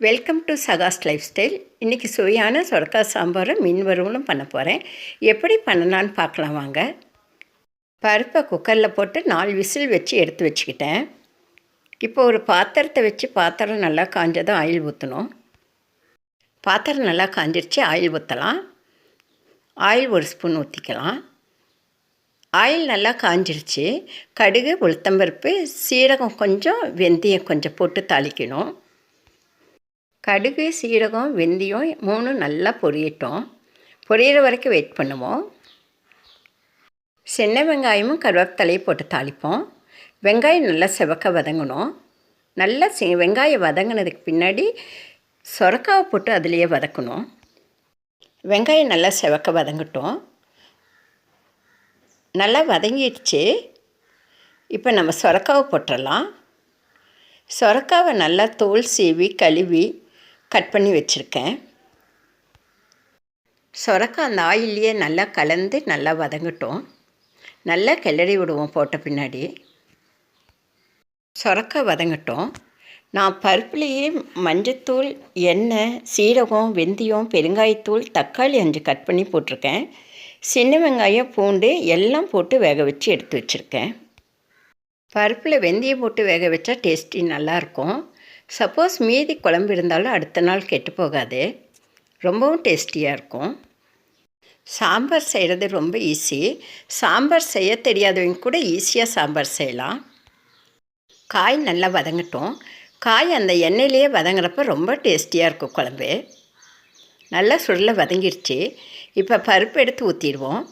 Welcome to Sagas lifestyle. இன்றைக்கி சுவையான சொரக்காய் சாம்பாரும் மீன் வறுவலும் பண்ண போகிறேன். எப்படி பண்ணலான்னு பார்க்கலாம் வாங்க. பருப்பை குக்கரில் போட்டு 4 விசில் வச்சு எடுத்து வச்சுக்கிட்டேன். இப்போ ஒரு பாத்திரத்தை வச்சு பாத்திரம் நல்லா காஞ்சதும் ஆயில் ஊற்றணும். பாத்திரம் நல்லா காஞ்சிருச்சு, ஆயில் ஊற்றலாம். ஆயில் 1 ஸ்பூன் ஊற்றிக்கலாம். ஆயில் நல்லா காஞ்சிருச்சு. கடுகு, உளுத்தம்பருப்பு, சீரகம் கொஞ்சம், வெந்தயம் கொஞ்சம் போட்டு தாளிக்கணும். கடுகு, சீரகம், வெந்தயம் 3 நல்லா பொரியட்டும். பொரியிற வரைக்கும் வெயிட் பண்ணுவோம். சின்ன வெங்காயமும் கருவேப்பிலையும் போட்டு தாளிப்போம். வெங்காயம் நல்லா செவக்க வதங்கணும். நல்லா வெங்காயம் வதங்கினதுக்கு பின்னாடி சொரக்காவை போட்டு அதிலேயே வதக்கணும். வெங்காயம் நல்லா செவக்க வதங்கட்டும். நல்லா வதங்கிடுச்சு. இப்போ நம்ம சொரக்காவை போட்டுடலாம். சொரக்காவை நல்லா தோல் சீவி கழுவி கட் பண்ணி வச்சுருக்கேன். சொரக்காய் அந்த ஆயிலையே நல்லா கலந்து நல்லா வதங்கட்டும். நல்லா கிளறி விடுவோம் போட்ட பின்னாடி. சொரக்காய் வதங்கட்டும். நான் பருப்புலேயே மஞ்சத்தூள், எண்ணெய், சீரகம், வெந்தயம், பெருங்காயத்தூள், தக்காளி 5 கட் பண்ணி போட்டிருக்கேன். சின்ன வெங்காயம், பூண்டு எல்லாம் போட்டு வேக வச்சு எடுத்து வச்சுருக்கேன். பருப்பில் வெந்தயம் போட்டு வேக வச்சா டேஸ்டி நல்லாயிருக்கும். சப்போஸ் மீதி குழம்பு இருந்தாலும் அடுத்த நாள் கெட்டு போகாது. ரொம்பவும் டேஸ்டியாக இருக்கும். சாம்பார் செய்கிறது ரொம்ப ஈஸி. சாம்பார் செய்ய தெரியாதவங்க கூட ஈஸியாக சாம்பார் செய்யலாம். காய் நல்லா வதங்கட்டும். காய் அந்த எண்ணெயிலேயே வதங்குறப்ப ரொம்ப டேஸ்டியாக இருக்கும் குழம்பு. நல்லா சுருள வதங்கிடுச்சு. இப்போ பருப்பு எடுத்து ஊற்றிடுவோம்.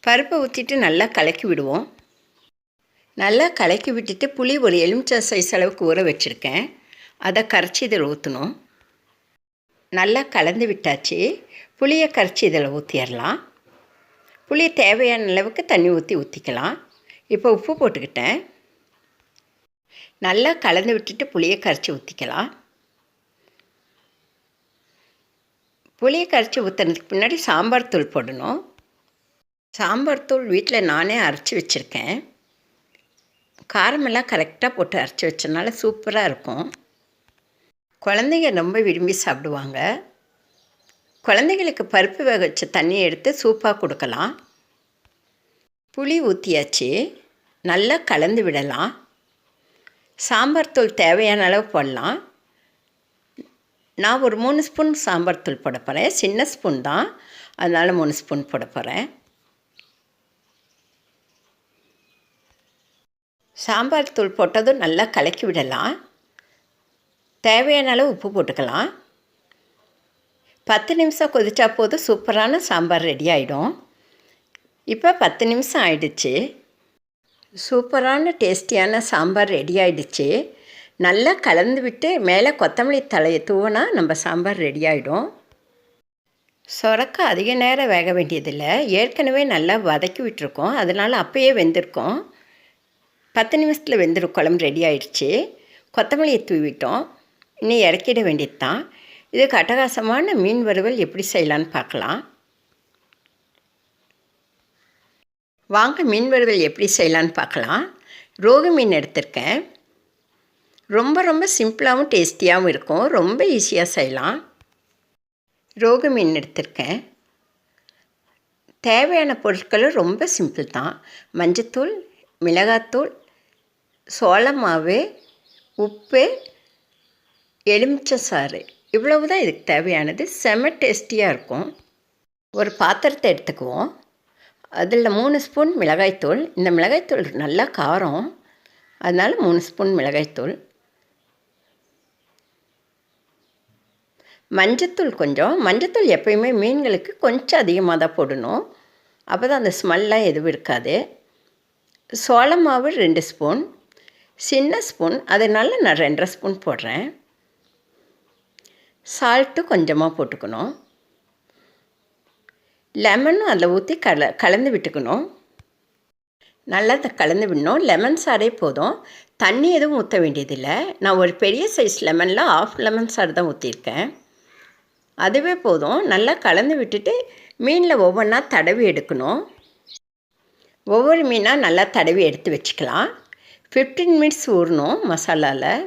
பருப்பை ஊற்றிட்டு நல்லா கலக்கி விடுவோம். நல்லா கலக்கி விட்டுட்டு புளி ஒரு எலுமிச்சை சைஸ் அளவுக்கு ஊற வச்சுருக்கேன். அதை கரைச்சி இதில் ஊற்றணும். நல்லா கலந்து விட்டாச்சு. புளியை கரைச்சி இதில் ஊற்றிடலாம். புளி தேவையான அளவுக்கு தண்ணி ஊற்றிக்கலாம். இப்போ உப்பு போட்டுக்கிட்டேன். நல்லா கலந்து விட்டுட்டு புளியை கரைச்சி ஊற்றிக்கலாம். புளியை கரைச்சி ஊற்றுறதுக்கு முன்னாடி சாம்பார் தூள் போடணும். சாம்பார் தூள் வீட்டில் நானே அரைச்சி வச்சுருக்கேன். காரமெல்லாம் கரெக்டாக போட்டு அரைச்சி வச்சனால சூப்பராக இருக்கும். குழந்தைங்க ரொம்ப விரும்பி சாப்பிடுவாங்க. குழந்தைங்களுக்கு பருப்பு வேக வச்ச தண்ணியை எடுத்து சூப்பாக கொடுக்கலாம். புளி ஊற்றியாச்சு. நல்லா கலந்து விடலாம். சாம்பார் தூள் தேவையான அளவு போடலாம். நான் ஒரு 3 ஸ்பூன் சாம்பார் தூள் போட போகிறேன். சின்ன ஸ்பூன் தான், அதனால் 3 ஸ்பூன் போட போகிறேன். சாம்பார் தூள் போட்டதும் நல்லா கலக்கி விடலாம். தேவையான அளவு உப்பு போட்டுக்கலாம். 10 நிமிஷம் கொதிச்சா போதும், சூப்பரான சாம்பார் ரெடி ஆகிடும். இப்போ 10 நிமிஷம் ஆயிடுச்சு. சூப்பரான டேஸ்டியான சாம்பார் ரெடி ஆகிடுச்சு. நல்லா கலந்து விட்டு மேலே கொத்தமல்லி தழையை தூவினா நம்ம சாம்பார் ரெடி ஆகிடும். சொரக்காய் அதிக நேரம் வேக வேண்டியதில்லை. ஏற்கனவே நல்லா வதக்கி விட்டுருக்கோம், அதனால் அப்போயே வெந்திருக்கோம். 10 நிமிஷத்தில் வெந்துடும். குழம்பு ரெடி ஆகிடுச்சு. கொத்தமல்லியை தூவிட்டோம். இன்னும் இறக்கிட வேண்டியது தான். இதுக்கு அட்டகாசமான மீன் வறுவல் எப்படி செய்யலான்னு பார்க்கலாம் வாங்க. மீன் வறுவல் எப்படி செய்யலான்னு பார்க்கலாம். ரோகு மீன் எடுத்திருக்கேன். ரொம்ப ரொம்ப சிம்பிளாகவும் டேஸ்டியாகவும் இருக்கும். ரொம்ப ஈஸியாக செய்யலாம். ரோகு மீன் எடுத்திருக்கேன். தேவையான பொருட்களும் ரொம்ப சிம்பிள் தான். மஞ்சத்தூள், மிளகாத்தூள், சோள மாவு, உப்பு, எலுமிச்சை சாறு, இவ்வளவு தான் இதுக்கு தேவையானது. செம டேஸ்டியாக இருக்கும். ஒரு பாத்திரத்தை எடுத்துக்குவோம். அதில் 3 ஸ்பூன் மிளகாய்த்தூள். இந்த மிளகாய்த்தூள் நல்லா காரம், அதனால் 3 ஸ்பூன் மிளகாய்த்தூள். மஞ்சத்தூள் கொஞ்சம். மஞ்சத்தூள் எப்பயுமே மீன்களுக்கு கொஞ்சம் அதிகமாக தான் போடணும், அப்போ தான் அந்த ஸ்மெல்லாம் எதுவும் இருக்காது. சோள மாவு 2 ஸ்பூன். சின்ன ஸ்பூன், அதனால் நான் 2.5 ஸ்பூன் போடுறேன். சால்ட்டு கொஞ்சமாக போட்டுக்கணும். லெமனும் அதில் ஊற்றி கலந்து விட்டுக்கணும். நல்லா கலந்து விடணும். லெமன் சாறே போதும், தண்ணி எதுவும் ஊற்ற வேண்டியதில்லை. நான் ஒரு பெரிய சைஸ் லெமனில் 1/2 லெமன் சாறு தான் ஊற்றிருக்கேன். அதுவே போதும். நல்லா கலந்து விட்டுட்டு மீனில் ஒவ்வொன்றா தடவி எடுக்கணும். ஒவ்வொரு மீனாக நல்லா தடவி எடுத்து வச்சுக்கலாம். 15 மினிட்ஸ் ஊறணும் மசாலாவில்.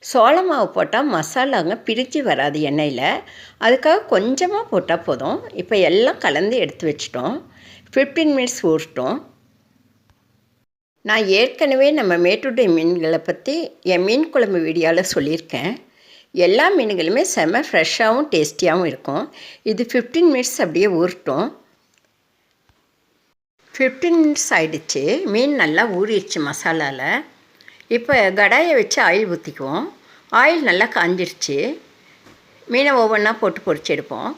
சோள மாவு போட்டால் மசாலாங்க பிரித்து வராது எண்ணெயில். அதுக்காக கொஞ்சமாக போட்டால் போதும். இப்போ எல்லாம் கலந்து எடுத்து வச்சிட்டோம். 15 மினிட்ஸ் ஊறட்டும். நான் ஏற்கனவே நம்ம மேட்டூர் டேம் மீன்களை பற்றி என் மீன் குழம்பு வீடியோவில் சொல்லியிருக்கேன். எல்லா மீன்களுமே செம்ம ஃப்ரெஷ்ஷாகவும் டேஸ்டியாகவும் இருக்கும். இது 15 மினிட்ஸ் அப்படியே ஊறட்டும். 15 மினிட்ஸ் ஆகிடுச்சு. மீன் நல்லா ஊறிடுச்சு மசாலாவில். இப்போ கடாயை வச்சு ஆயில் ஊற்றிக்குவோம். ஆயில் நல்லா காஞ்சிருச்சு. மீனை ஒவ்வொன்றா போட்டு பொரிச்சு எடுப்போம்.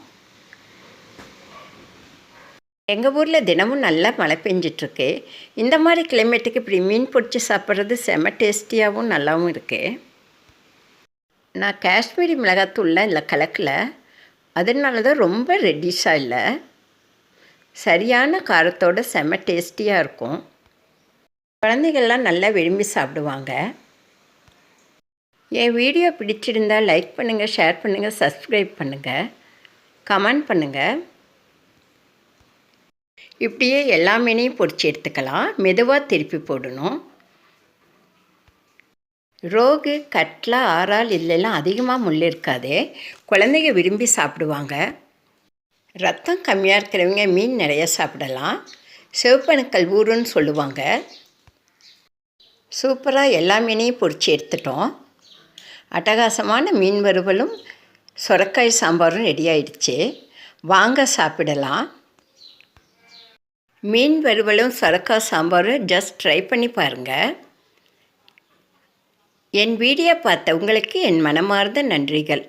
எங்கள் ஊரில் தினமும் நல்லா மழை பெஞ்சிட்ருக்கு. இந்த மாதிரி கிளைமேட்டுக்கு இப்படி மீன் பொரிச்சு சாப்பிட்றது செம்ம டேஸ்டியாகவும் நல்லாவும் இருக்குது. நான் காஷ்மீரி மிளகாத்தூள்லாம் இல்லை கலக்கல. அதனால தான் ரொம்ப ரெட்டிஷாக இல்லை. சரியான காரத்தோட செம்ம டேஸ்டியாக இருக்கும். குழந்தைகள்லாம் நல்லா விரும்பி சாப்பிடுவாங்க. என் வீடியோ பிடிச்சிருந்தால் லைக் பண்ணுங்கள், ஷேர் பண்ணுங்கள், சப்ஸ்கிரைப் பண்ணுங்கள், கமெண்ட் பண்ணுங்கள். இப்படியே எல்லா மீனையும் பொரிச்சு எடுத்துக்கலாம். மெதுவாக திருப்பி போடணும். ரோகு, கட்லா, ஆறால் இல்லைலாம் அதிகமாக முள் இருக்காது. குழந்தைங்க விரும்பி சாப்பிடுவாங்க. ரத்தம் கம்மியாக இருக்கிறவங்க மீன் நிறைய சாப்பிடலாம். சிவப்பணுக்கள் ஊறுன்னு சொல்லுவாங்க. சூப்பராக எல்லா மீனையும் பொரிச்சு எடுத்துட்டோம். அட்டகாசமான மீன் வறுவலும் சுரைக்காய் சாம்பாரும் ரெடி ஆயிடுச்சு. வாங்க சாப்பிடலாம். மீன் வறுவலும் சுரைக்காய் சாம்பாரும் ஜஸ்ட் ட்ரை பண்ணி பாருங்கள். என் வீடியோ பார்த்த உங்களுக்கு என் மனமார்ந்த நன்றிகள்.